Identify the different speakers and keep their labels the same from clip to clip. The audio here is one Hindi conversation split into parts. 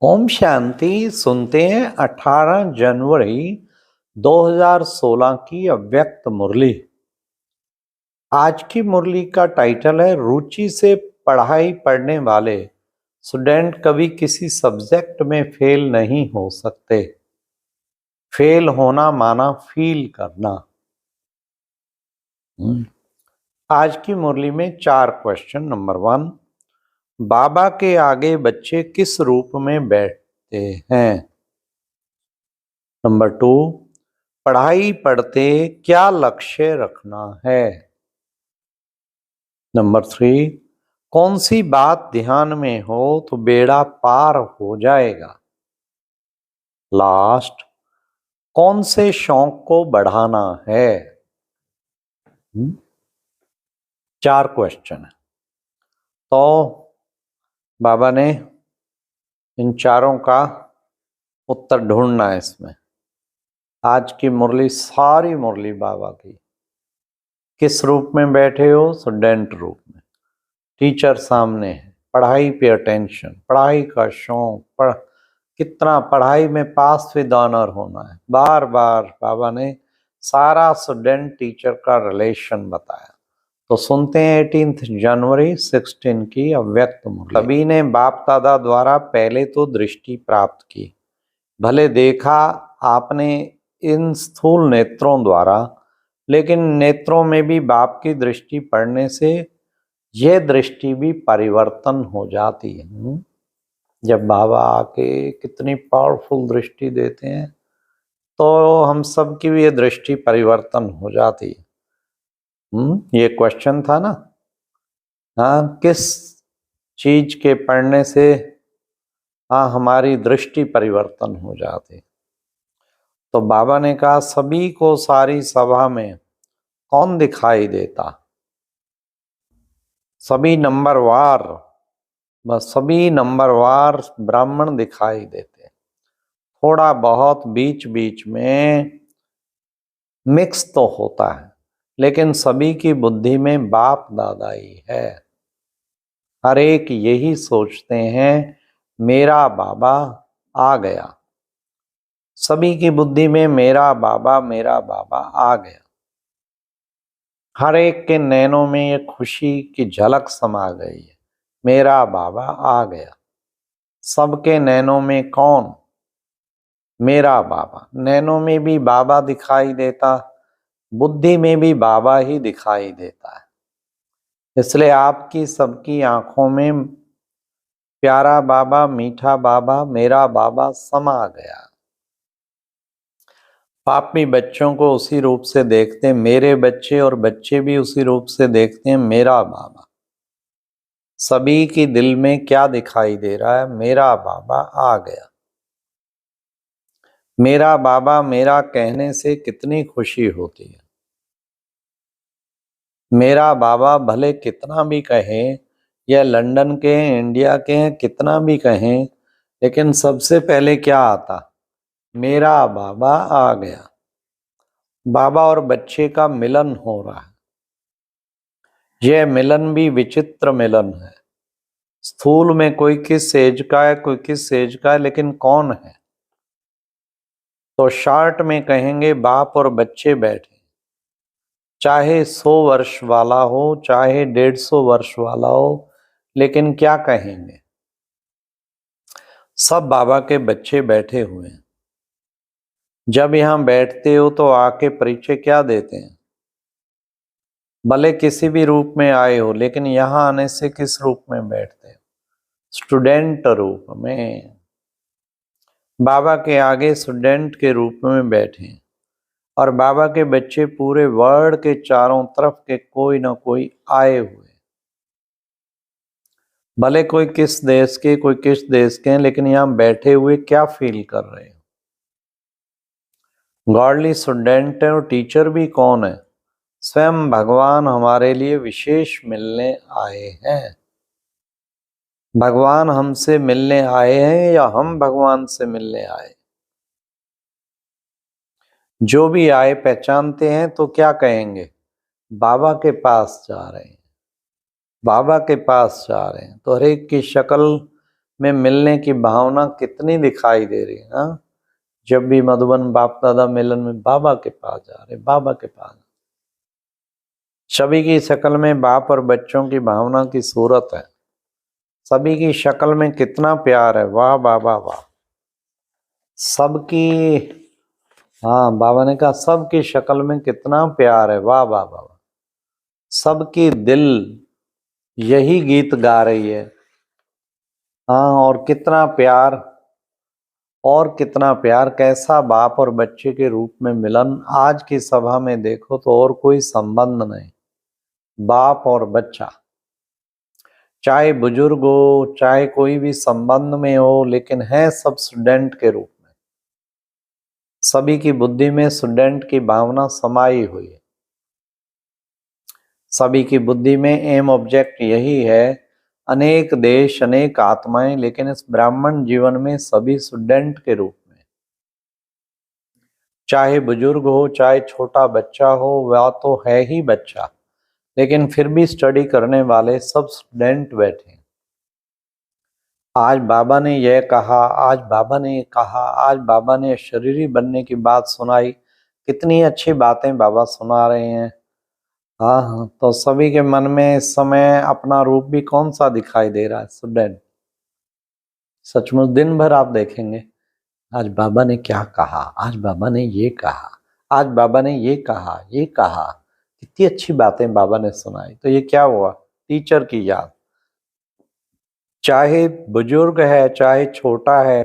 Speaker 1: ओम शांति। सुनते हैं 18 जनवरी 2016 की अव्यक्त मुरली। आज की मुरली का टाइटल है रुचि से पढ़ाई पढ़ने वाले स्टूडेंट कभी किसी सब्जेक्ट में फेल नहीं हो सकते। फेल होना माना फील करना। आज की मुरली में 4 क्वेश्चन। नंबर 1, बाबा के आगे बच्चे किस रूप में बैठते हैं। नंबर 2, पढ़ाई पढ़ते क्या लक्ष्य रखना है। नंबर 3, कौन सी बात ध्यान में हो तो बेड़ा पार हो जाएगा। लास्ट, कौन से शौक को बढ़ाना है। 4 क्वेश्चन है। तो बाबा ने इन चारों का उत्तर ढूंढना है इसमें। आज की मुरली, सारी मुरली बाबा की किस रूप में बैठे हो। स्टूडेंट रूप में। टीचर सामने है, पढ़ाई पे अटेंशन, पढ़ाई का शौक, कितना पढ़ाई में पास विद ऑनर होना है। बार बार बाबा ने सारा स्टूडेंट टीचर का रिलेशन बताया। तो सुनते हैं 18 जनवरी 16 की अव्यक्त मुरली। सभी ने बाप दादा द्वारा पहले तो दृष्टि प्राप्त की। भले देखा आपने इन स्थूल नेत्रों द्वारा, लेकिन नेत्रों में भी बाप की दृष्टि पड़ने से यह दृष्टि भी परिवर्तन हो जाती है। जब बाबा आके कितनी पावरफुल दृष्टि देते हैं तो हम सब की भी ये दृष्टि परिवर्तन हो जाती है। ये क्वेश्चन था ना। हाँ, किस चीज के पढ़ने से हमारी दृष्टि परिवर्तन हो जाती। तो बाबा ने कहा सभी को सारी सभा में कौन दिखाई देता। सभी नंबरवार, बस सभी नंबरवार ब्राह्मण दिखाई देते। थोड़ा बहुत बीच बीच में मिक्स तो होता है, लेकिन सभी की बुद्धि में बाप दादा ही है। हर एक यही सोचते हैं मेरा बाबा आ गया। सभी की बुद्धि में मेरा बाबा आ गया। हर एक के नैनों में ये खुशी की झलक समा गई है, मेरा बाबा आ गया। सबके नैनों में कौन, मेरा बाबा। नैनों में भी बाबा दिखाई देता, बुद्धि में भी बाबा ही दिखाई देता है। इसलिए आपकी सबकी आंखों में प्यारा बाबा, मीठा बाबा, मेरा बाबा समा गया। पापी बच्चों को उसी रूप से देखते हैं मेरे बच्चे, और बच्चे भी उसी रूप से देखते हैं मेरा बाबा। सभी की दिल में क्या दिखाई दे रहा है, मेरा बाबा आ गया। मेरा बाबा मेरा कहने से कितनी खुशी होती है। मेरा बाबा भले कितना भी कहें, या लंदन के हैं, इंडिया के हैं, कितना भी कहें, लेकिन सबसे पहले क्या आता, मेरा बाबा आ गया। बाबा और बच्चे का मिलन हो रहा है। यह मिलन भी विचित्र मिलन है। स्थूल में कोई किस एज का है, कोई किस एज का है, लेकिन कौन है। तो शॉर्ट में कहेंगे बाप और बच्चे बैठे, चाहे 100 वर्ष वाला हो, चाहे 150 वर्ष वाला हो, लेकिन क्या कहेंगे, सब बाबा के बच्चे बैठे हुए हैं। जब यहां बैठते हो तो आके परिचय क्या देते हैं। भले किसी भी रूप में आए हो, लेकिन यहां आने से किस रूप में बैठते हो, स्टूडेंट रूप में। बाबा के आगे स्टूडेंट के रूप में बैठे, और बाबा के बच्चे पूरे वर्ल्ड के चारों तरफ के कोई ना कोई आए हुए। भले कोई किस देश के, कोई किस देश के हैं, लेकिन यहां बैठे हुए क्या फील कर रहे हैं। गॉडली स्टूडेंट है, और टीचर भी कौन है, स्वयं भगवान हमारे लिए विशेष मिलने आए हैं। भगवान हमसे मिलने आए हैं या हम भगवान से मिलने आए। जो भी आए पहचानते हैं तो क्या कहेंगे, बाबा के पास जा रहे हैं, बाबा के पास जा रहे हैं। तो हर एक की शक्ल में मिलने की भावना कितनी दिखाई दे रही है। हाँ, जब भी मधुबन बाप दादा मिलन में बाबा के पास जा रहे, बाबा के पास। सभी की शक्ल में बाप और बच्चों की भावना की सूरत है। सभी की शक्ल में कितना प्यार है। वाह बाबा वाह। सबकी, हाँ बाबा ने कहा सबकी शक्ल में कितना प्यार है। वाह वाह वाह। सबकी दिल यही गीत गा रही है। हाँ, और कितना प्यार, और कितना प्यार। कैसा बाप और बच्चे के रूप में मिलन। आज की सभा में देखो तो और कोई संबंध नहीं, बाप और बच्चा। चाहे बुजुर्ग हो, चाहे कोई भी संबंध में हो, लेकिन है सब स्टूडेंट के रूप में। सभी की बुद्धि में स्टूडेंट की भावना समाई हुई है। सभी की बुद्धि में एम ऑब्जेक्ट यही है, अनेक देश अनेक आत्माएं, लेकिन इस ब्राह्मण जीवन में सभी स्टूडेंट के रूप में। चाहे बुजुर्ग हो, चाहे छोटा बच्चा हो, वह तो है ही बच्चा, लेकिन फिर भी स्टडी करने वाले सब स्टूडेंट बैठे। आज बाबा ने यह कहा, आज बाबा ने ये कहा, आज बाबा ने शरीरी बनने की बात सुनाई। कितनी अच्छी बातें बाबा सुना रहे हैं। हाँ हाँ, तो सभी के मन में इस समय अपना रूप भी कौन सा दिखाई दे रहा है? स्टूडेंट। सचमुच दिन भर आप देखेंगे, आज बाबा ने क्या कहा, आज बाबा ने ये कहा, आज बाबा ने ये कहा, ये कहा। कितनी अच्छी बातें बाबा ने सुनाई। तो ये क्या हुआ? टीचर की याद। चाहे बुजुर्ग है, चाहे छोटा है,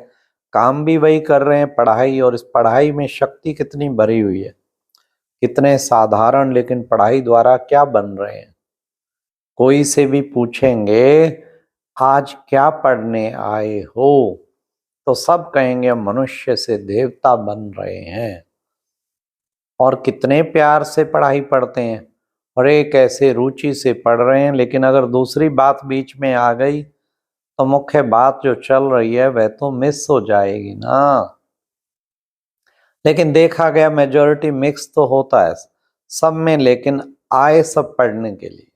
Speaker 1: काम भी वही कर रहे हैं, पढ़ाई। और इस पढ़ाई में शक्ति कितनी भरी हुई है। कितने साधारण, लेकिन पढ़ाई द्वारा क्या बन रहे हैं। कोई से भी पूछेंगे आज क्या पढ़ने आए हो, तो सब कहेंगे मनुष्य से देवता बन रहे हैं। और कितने प्यार से पढ़ाई पढ़ते हैं, और एक ऐसे रुचि से पढ़ रहे हैं। लेकिन अगर दूसरी बात बीच में आ गई तो मुख्य बात जो चल रही है वह तो मिस हो जाएगी ना। लेकिन देखा गया मेजॉरिटी मिक्स तो होता है सब में, लेकिन आए सब पढ़ने के लिए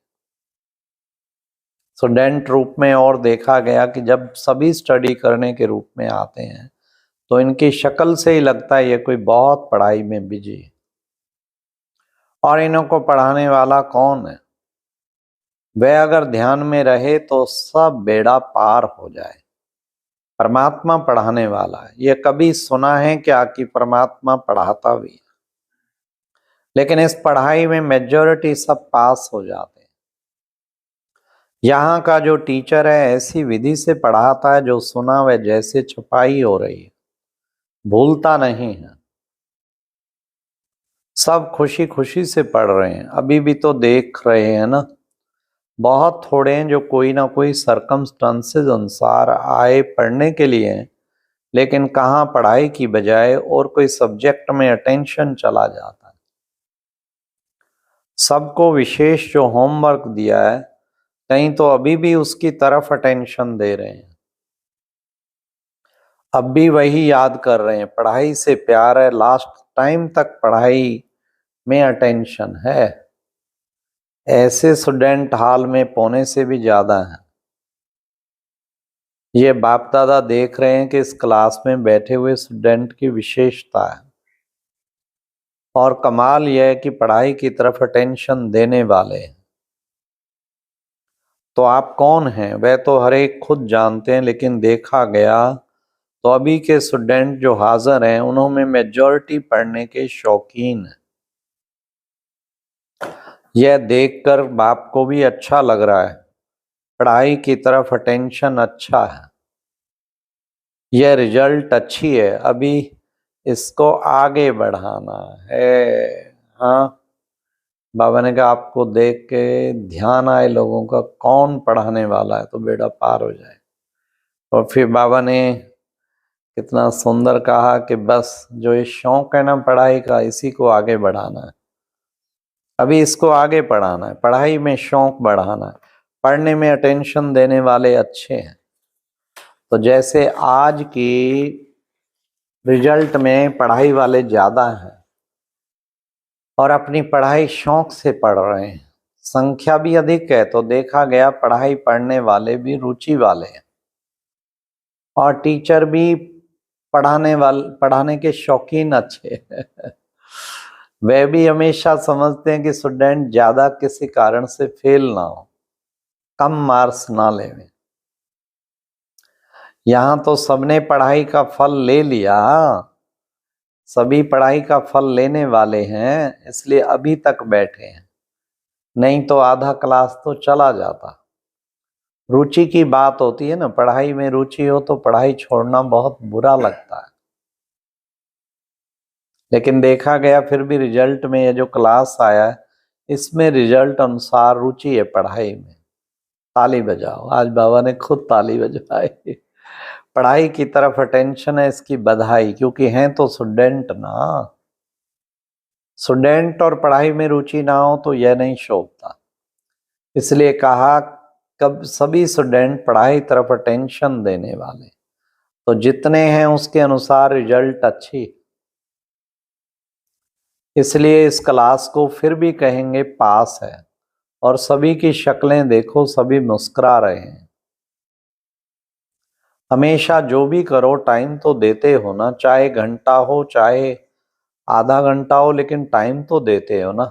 Speaker 1: स्टूडेंट रूप में। और देखा गया कि जब सभी स्टडी करने के रूप में आते हैं तो इनकी शक्ल से ही लगता है ये कोई बहुत पढ़ाई में बिजी है। और इन्हों को पढ़ाने वाला कौन है? वह अगर ध्यान में रहे तो सब बेड़ा पार हो जाए। परमात्मा पढ़ाने वाला है। ये कभी सुना है क्या कि परमात्मा पढ़ाता भी है? लेकिन इस पढ़ाई में मेजॉरिटी सब पास हो जाते हैं। यहाँ का जो टीचर है ऐसी विधि से पढ़ाता है, जो सुना वह जैसे छपाई हो रही है, भूलता नहीं है। सब खुशी खुशी से पढ़ रहे हैं। अभी भी तो देख रहे हैं ना, बहुत थोड़े हैं जो कोई ना कोई सरकमस्टांसेस अनुसार आए पढ़ने के लिए, लेकिन कहाँ पढ़ाई की बजाय और कोई सब्जेक्ट में अटेंशन चला जाता है। सबको विशेष जो होमवर्क दिया है, कहीं तो अभी भी उसकी तरफ अटेंशन दे रहे हैं। अब भी वही याद कर रहे हैं, पढ़ाई से प्यार है, लास्ट टाइम तक पढ़ाई में अटेंशन है। ऐसे स्टूडेंट हाल में पौने से भी ज्यादा हैं। ये बाप दादा देख रहे हैं कि इस क्लास में बैठे हुए स्टूडेंट की विशेषता है। और कमाल यह है कि पढ़ाई की तरफ अटेंशन देने वाले हैं। तो आप कौन हैं वह तो हर एक खुद जानते हैं, लेकिन देखा गया तो अभी के स्टूडेंट जो हाजिर हैं उन्होंने मेजॉरिटी पढ़ने के शौकीन हैं। यह देखकर बाप को भी अच्छा लग रहा है, पढ़ाई की तरफ अटेंशन अच्छा है, यह रिजल्ट अच्छी है, अभी इसको आगे बढ़ाना है। हाँ, बाबा ने कहा आपको देख के ध्यान आए लोगों का कौन पढ़ाने वाला है तो बेड़ा पार हो जाए। और फिर बाबा ने कितना सुंदर कहा कि बस जो ये शौक है ना पढ़ाई का, इसी को आगे बढ़ाना है। अभी इसको आगे पढ़ाना है, पढ़ाई में शौक बढ़ाना है, पढ़ने में अटेंशन देने वाले अच्छे हैं। तो जैसे आज की रिजल्ट में पढ़ाई वाले ज्यादा हैं और अपनी पढ़ाई शौक से पढ़ रहे हैं, संख्या भी अधिक है, तो देखा गया पढ़ाई पढ़ने वाले भी रुचि वाले हैं। और टीचर भी पढ़ाने के शौकीन अच्छे वे भी हमेशा समझते हैं कि स्टूडेंट ज्यादा किसी कारण से फेल ना हो, कम मार्क्स ना लेवे। यहाँ तो सबने पढ़ाई का फल ले लिया, सभी पढ़ाई का फल लेने वाले हैं, इसलिए अभी तक बैठे हैं, नहीं तो आधा क्लास तो चला जाता। रुचि की बात होती है ना, पढ़ाई में रुचि हो तो पढ़ाई छोड़ना बहुत बुरा लगता है, लेकिन देखा गया फिर भी रिजल्ट में ये जो क्लास आया है इसमें रिजल्ट अनुसार रुचि है पढ़ाई में। ताली बजाओ, आज बाबा ने खुद ताली बजवाई। पढ़ाई की तरफ अटेंशन है, इसकी बधाई, क्योंकि हैं तो स्टूडेंट ना। स्टूडेंट और पढ़ाई में रुचि ना हो तो यह नहीं शोभता, इसलिए कहा कब सभी स्टूडेंट पढ़ाई तरफ अटेंशन देने वाले, तो जितने हैं उसके अनुसार रिजल्ट अच्छी, इसलिए इस क्लास को फिर भी कहेंगे पास है। और सभी की शक्लें देखो, सभी मुस्कुरा रहे हैं। हमेशा जो भी करो टाइम तो देते हो ना, चाहे घंटा हो चाहे आधा घंटा हो, लेकिन टाइम तो देते हो ना।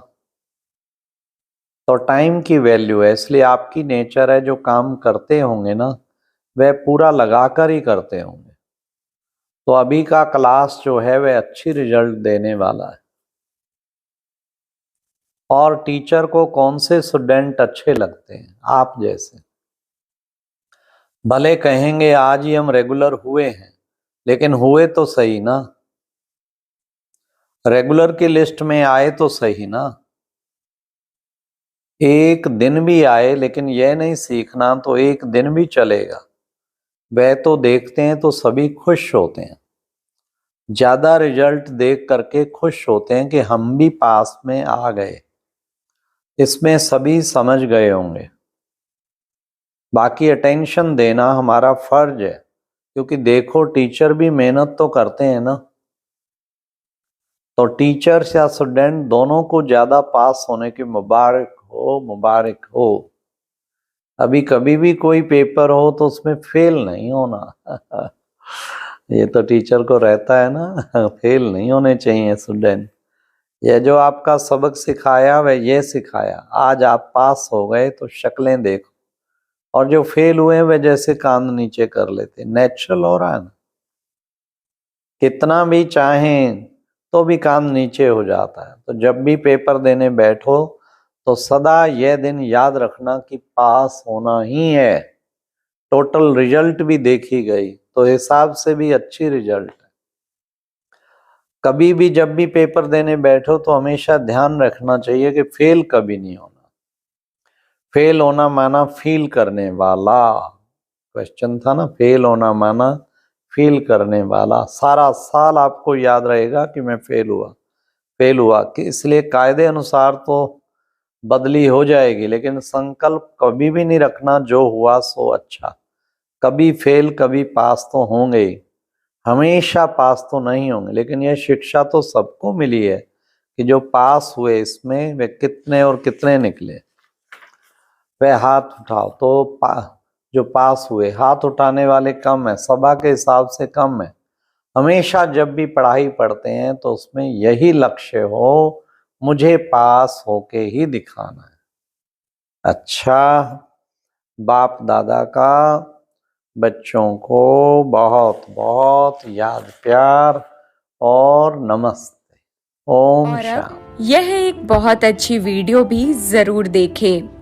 Speaker 1: तो टाइम की वैल्यू है, इसलिए आपकी नेचर है जो काम करते होंगे ना वह पूरा लगाकर ही करते होंगे। तो अभी का क्लास जो है वह अच्छी रिजल्ट देने वाला है। और टीचर को कौन से स्टूडेंट अच्छे लगते हैं? आप जैसे। भले कहेंगे आज ही हम रेगुलर हुए हैं, लेकिन हुए तो सही ना, रेगुलर की लिस्ट में आए तो सही ना। एक दिन भी आए लेकिन यह नहीं सीखना तो एक दिन भी चलेगा, वह तो देखते हैं तो सभी खुश होते हैं। ज्यादा रिजल्ट देख करके खुश होते हैं कि हम भी पास में आ गए, इसमें सभी समझ गए होंगे। बाकी अटेंशन देना हमारा फर्ज है, क्योंकि देखो टीचर भी मेहनत तो करते हैं ना। तो टीचर्स या स्टूडेंट दोनों को ज्यादा पास होने की मुबारक हो, मुबारक हो। अभी कभी भी कोई पेपर हो तो उसमें फेल नहीं होना ये तो टीचर को रहता है ना फेल नहीं होने चाहिए स्टूडेंट। यह जो आपका सबक सिखाया वह ये सिखाया, आज आप पास हो गए तो शक्लें देखो, और जो फेल हुए वह जैसे कान नीचे कर लेते, नेचुरल हो रहा है ना। कितना भी चाहें तो भी काम नीचे हो जाता है। तो जब भी पेपर देने बैठो तो सदा यह दिन याद रखना कि पास होना ही है। टोटल रिजल्ट भी देखी गई तो हिसाब से भी अच्छी रिजल्ट है। कभी भी जब भी पेपर देने बैठो तो हमेशा ध्यान रखना चाहिए कि फेल कभी नहीं होना। फेल होना माना फील करने वाला, क्वेश्चन था ना, फेल होना माना फील करने वाला। सारा साल आपको याद रहेगा कि मैं फेल हुआ कि, इसलिए कायदे अनुसार तो बदली हो जाएगी, लेकिन संकल्प कभी भी नहीं रखना जो हुआ सो अच्छा। कभी फेल कभी पास तो होंगे ही, हमेशा पास तो नहीं होंगे। लेकिन यह शिक्षा तो सबको मिली है कि जो पास हुए इसमें वे कितने और कितने निकले। वह हाथ उठाओ तो जो पास हुए, हाथ उठाने वाले कम है, सभा के हिसाब से कम है। हमेशा जब भी पढ़ाई पढ़ते हैं तो उसमें यही लक्ष्य हो, मुझे पास होके ही दिखाना है। अच्छा, बाप दादा का बच्चों को बहुत बहुत याद प्यार और नमस्ते। ओम
Speaker 2: और अब
Speaker 1: शांति।
Speaker 2: यह एक बहुत अच्छी वीडियो भी जरूर देखें।